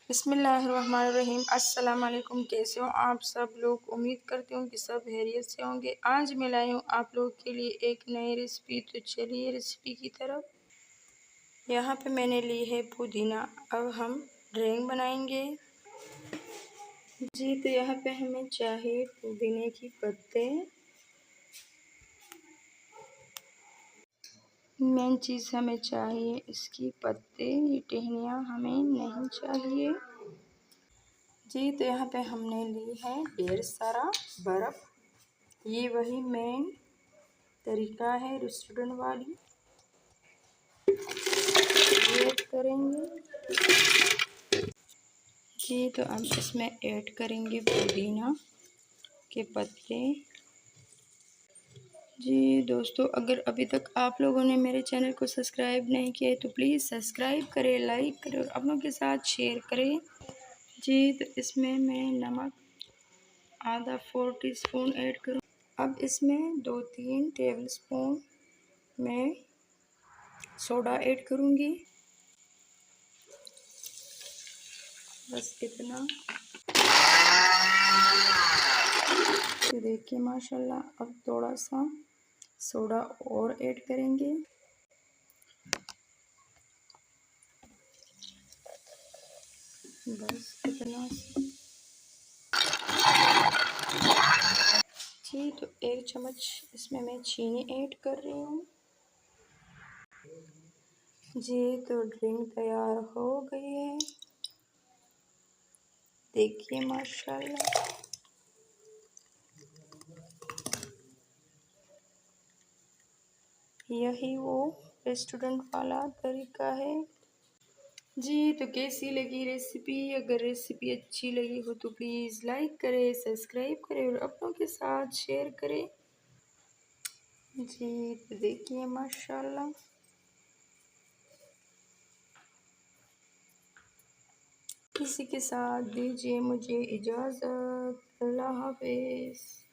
बिस्मिल्लाहिर्रहमानिर्रहीम। अस्सलाम वालेकुम। कैसे हो आप सब लोग? उम्मीद करती हूँ कि सब खैरियत से होंगे। आज मैं लाई हूँ आप लोग के लिए एक नई रेसिपी। तो चलिए रेसिपी की तरफ। यहाँ पे मैंने ली है पुदीना। अब हम ड्राइंग बनाएंगे जी। तो यहाँ पे हमें चाहिए पुदीने की पत्ते। मेन चीज़ हमें चाहिए इसकी पत्ते, ये टहनियाँ हमें नहीं चाहिए जी। तो यहाँ पे हमने ली है ढेर सारा बर्फ़। ये वही मेन तरीका है रेस्टोरेंट वाली। ये करेंगे जी। तो हम इसमें ऐड करेंगे पुदीना के पत्ते जी। दोस्तों, अगर अभी तक आप लोगों ने मेरे चैनल को सब्सक्राइब नहीं किया है तो प्लीज़ सब्सक्राइब करें, लाइक करें और अपनों के साथ शेयर करें जी। तो इसमें मैं नमक आधा 4 टीस्पून ऐड करूँ। अब इसमें 2-3 टेबलस्पून मैं सोडा ऐड करूँगी, बस इतना। तो देखिए माशाल्लाह, अब थोड़ा सा सोडा और ऐड करेंगे। बस इतना जी। तो 1 चम्मच इसमें मैं चीनी ऐड कर रही हूँ जी। तो ड्रिंक तैयार हो गई है, देखिए माशाल्लाह। यही वो रेस्टोरेंट वाला तरीका है जी। तो कैसी लगी रेसिपी? अगर रेसिपी अच्छी लगी हो तो प्लीज़ लाइक करें, सब्सक्राइब करें और अपनों के साथ शेयर करें जी। तो देखिए माशाल्लाह। इसी के साथ दीजिए मुझे इजाज़त। अल्लाह हाफ़िज़।